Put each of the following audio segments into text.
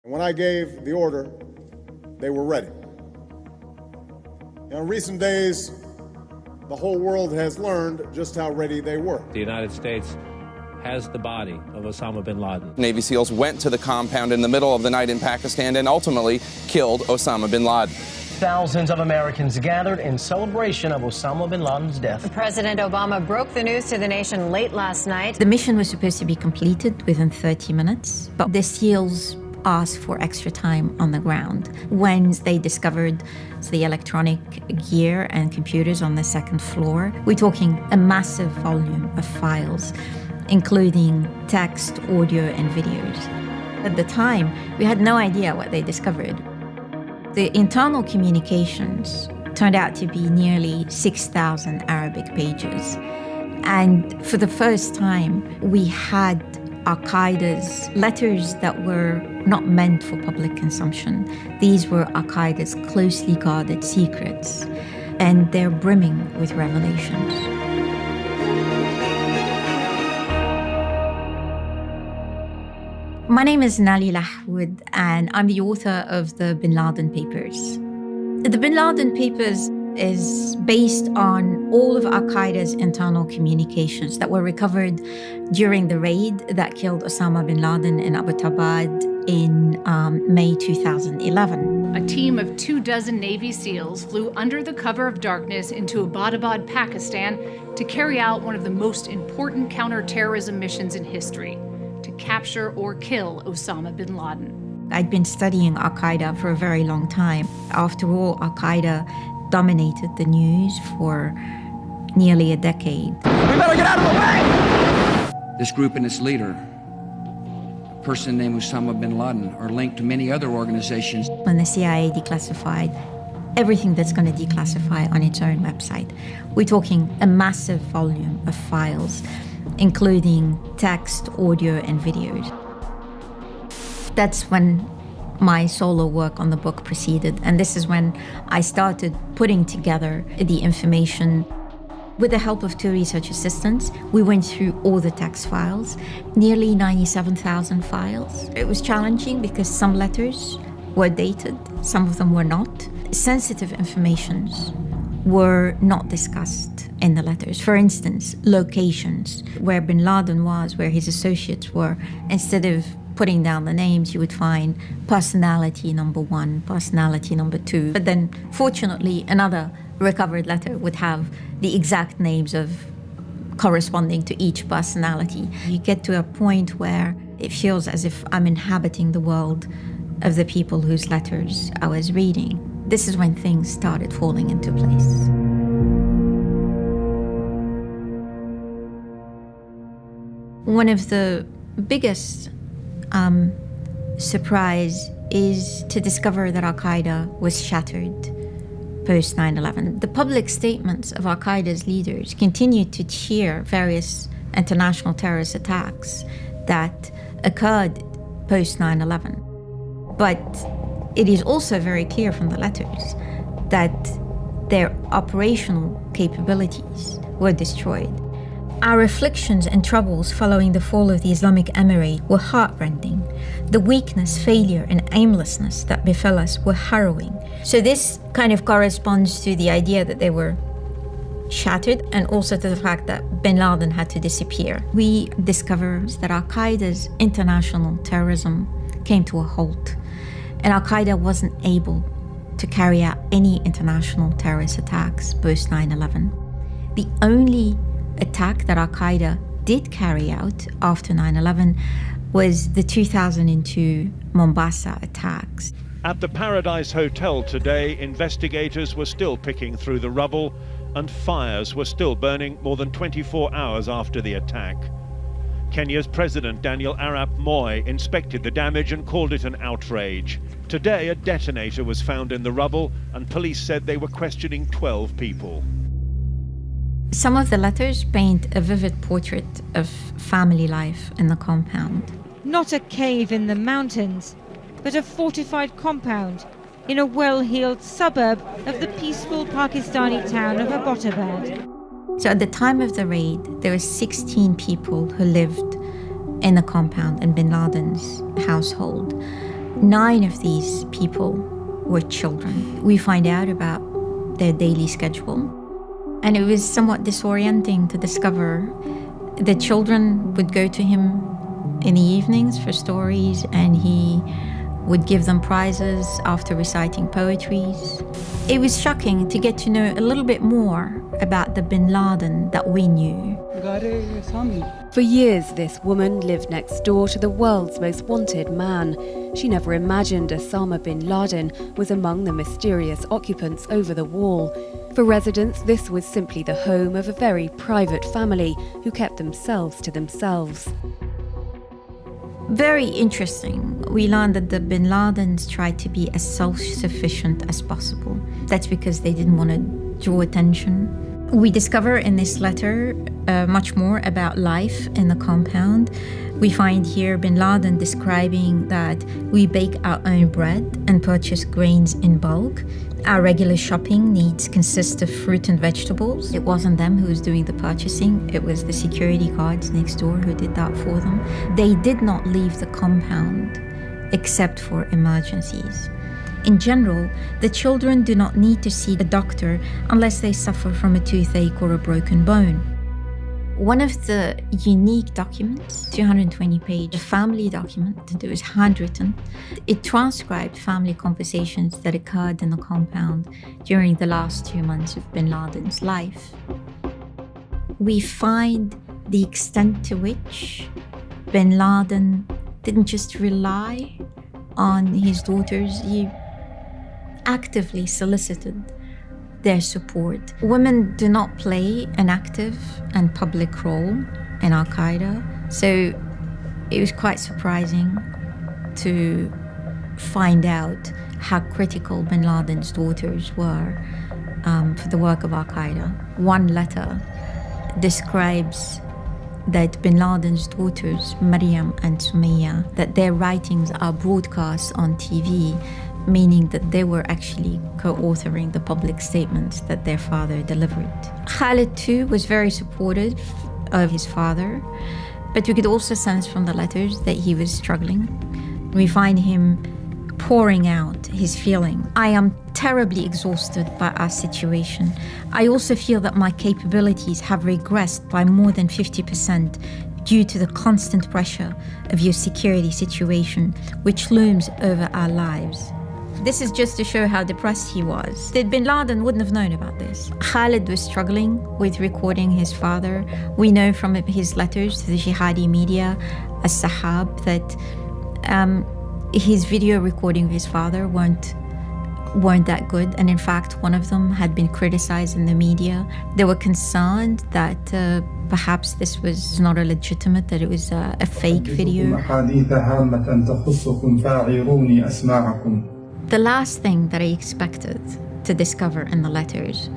When I gave the order, they were ready. In recent days, the whole world has learned just how ready they were. The United States has the body of Osama bin Laden. Navy SEALs went to the compound in the middle of the night in Pakistan and ultimately killed Osama bin Laden. Thousands of Americans gathered in celebration of Osama bin Laden's death. President Obama broke the news to the nation late last night. The mission was supposed to be completed within 30 minutes, but the SEALs asked for extra time on the ground. When they discovered the electronic gear and computers on the second floor, we're talking a massive volume of files, including text, audio, and videos. At the time, we had no idea what they discovered. The internal communications turned out to be nearly 6,000 Arabic pages. And for the first time, we had Al-Qaeda's letters that were not meant for public consumption. These were Al-Qaeda's closely guarded secrets, and they're brimming with revelations. My name is Nelly Lahoud, and I'm the author of the Bin Laden Papers. The Bin Laden Papers is based on all of Al-Qaeda's internal communications that were recovered during the raid that killed Osama bin Laden in Abbottabad in May 2011. A team of 24 Navy SEALs flew under the cover of darkness into Abbottabad, Pakistan, to carry out one of the most important counterterrorism missions in history, to capture or kill Osama bin Laden. I'd been studying Al-Qaeda for a very long time. After all, Al-Qaeda dominated the news for nearly a decade. We better get out of the way! This group and its leader, a person named Oussama bin Laden, are linked to many other organizations. When the CIA declassified everything that's going to declassify on its own website, we're talking a massive volume of files, including text, audio, and videos. That's when my solo work on the book proceeded, and this is when I started putting together the information. With the help of 2 research assistants, we went through all the text files, nearly 97,000 files. It was challenging because some letters were dated, some of them were not. Sensitive informations were not discussed in the letters. For instance, locations, where bin Laden was, where his associates were. Instead of putting down the names, you would find personality number 1, personality number 2. But then, fortunately, another recovered letter would have the exact names of corresponding to each personality. You get to a point where it feels as if I'm inhabiting the world of the people whose letters I was reading. This is when things started falling into place. One of the biggest surprise is to discover that Al-Qaeda was shattered post 9/11. The public statements of Al-Qaeda's leaders continued to cheer various international terrorist attacks that occurred post 9/11. But it is also very clear from the letters that their operational capabilities were destroyed. Our afflictions and troubles following the fall of the Islamic Emirate were heartrending. The weakness, failure, and aimlessness that befell us were harrowing. So this kind of corresponds to the idea that they were shattered, and also to the fact that bin Laden had to disappear. We discovered that Al-Qaeda's international terrorism came to a halt, and Al-Qaeda wasn't able to carry out any international terrorist attacks post 9/11. The only attack that Al-Qaeda did carry out after 9/11 was the 2002 Mombasa attacks. At the Paradise Hotel today, investigators were still picking through the rubble, and fires were still burning more than 24 hours after the attack. Kenya's President Daniel Arap Moi inspected the damage and called it an outrage. Today, a detonator was found in the rubble, and police said they were questioning 12 people. Some of the letters paint a vivid portrait of family life in the compound. Not a cave in the mountains, but a fortified compound in a well-heeled suburb of the peaceful Pakistani town of Abbottabad. So at the time of the raid, there were 16 people who lived in the compound in bin Laden's household. 9 of these people were children. We find out about their daily schedule, and it was somewhat disorienting to discover the children would go to him in the evenings for stories, and he would give them prizes after reciting poetries. It was shocking to get to know a little bit more about the bin Laden that we knew. For years, this woman lived next door to the world's most wanted man. She never imagined Oussama bin Laden was among the mysterious occupants over the wall. For residents, this was simply the home of a very private family who kept themselves to themselves. Very interesting. We learned that the bin Ladens tried to be as self-sufficient as possible. That's because they didn't want to draw attention. We discover in this letter much more about life in the compound. We find here bin Laden describing that we bake our own bread and purchase grains in bulk. Our regular shopping needs consist of fruit and vegetables. It wasn't them who was doing the purchasing, it was the security guards next door who did that for them. They did not leave the compound except for emergencies. In general, the children do not need to see a doctor unless they suffer from a toothache or a broken bone. One of the unique documents, 220-page family document that was handwritten, it transcribed family conversations that occurred in the compound during the last 2 months of bin Laden's life. We find the extent to which bin Laden didn't just rely on his daughters, he actively solicited their support. Women do not play an active and public role in Al-Qaeda, so it was quite surprising to find out how critical bin Laden's daughters were for the work of Al-Qaeda. One letter describes that bin Laden's daughters, Maryam and Sumaya, that their writings are broadcast on TV, meaning that they were actually co-authoring the public statements that their father delivered. Khalid too was very supportive of his father, but we could also sense from the letters that he was struggling. We find him pouring out his feeling. I am terribly exhausted by our situation. I also feel that my capabilities have regressed by more than 50% due to the constant pressure of your security situation, which looms over our lives. This is just to show how depressed he was. That bin Laden wouldn't have known about this. Khalid was struggling with recording his father. We know from his letters to the jihadi media, as-Sahab, that his video recording of his father weren't that good. And in fact, one of them had been criticized in the media. They were concerned that perhaps this was not a legitimate, that it was a fake video. The last thing that I expected to discover in the letters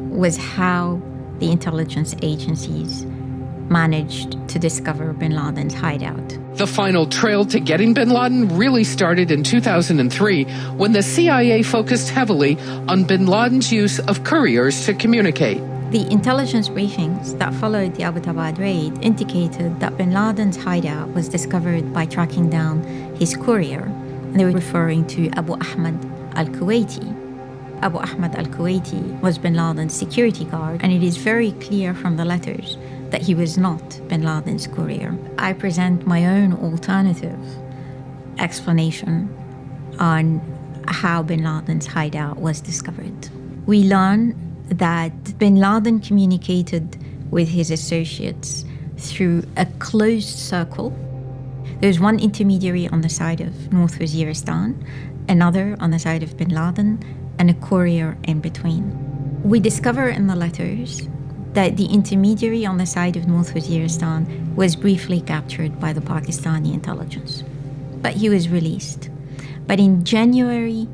was how the intelligence agencies managed to discover bin Laden's hideout. The final trail to getting bin Laden really started in 2003 when the CIA focused heavily on bin Laden's use of couriers to communicate. The intelligence briefings that followed the Abbottabad raid indicated that bin Laden's hideout was discovered by tracking down his courier. They were referring to Abu Ahmed al-Kuwaiti. Abu Ahmed al-Kuwaiti was bin Laden's security guard, and it is very clear from the letters that he was not bin Laden's courier. I present my own alternative explanation on how bin Laden's hideout was discovered. We learn that bin Laden communicated with his associates through a closed circle. There's one intermediary on the side of North Waziristan, another on the side of bin Laden, and a courier in between. We discover in the letters that the intermediary on the side of North Waziristan was briefly captured by the Pakistani intelligence, but he was released. But in January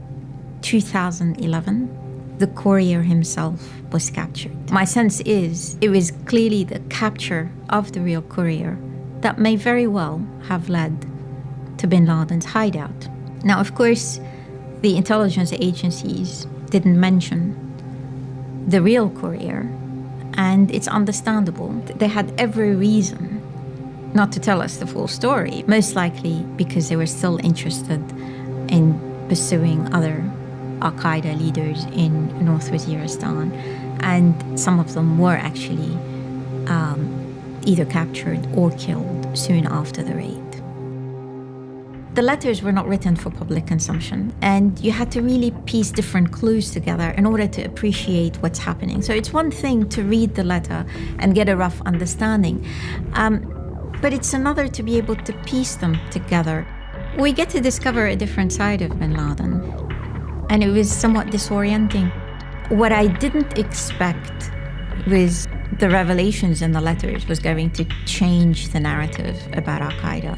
2011, the courier himself was captured. My sense is it was clearly the capture of the real courier that may very well have led to bin Laden's hideout. Now, of course, the intelligence agencies didn't mention the real courier, and it's understandable. They had every reason not to tell us the full story, most likely because they were still interested pursuing other Al-Qaeda leaders in North Waziristan, and some of them were actually either captured or killed soon after the raid. The letters were not written for public consumption, and you had to really piece different clues together in order to appreciate what's happening. So it's one thing to read the letter and get a rough understanding, but it's another to be able to piece them together. We get to discover a different side of bin Laden, and it was somewhat disorienting. What I didn't expect was the revelations in the letters was going to change the narrative about Al-Qaeda.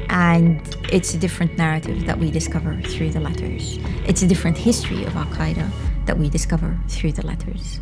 And it's a different narrative that we discover through the letters. It's a different history of Al-Qaeda that we discover through the letters.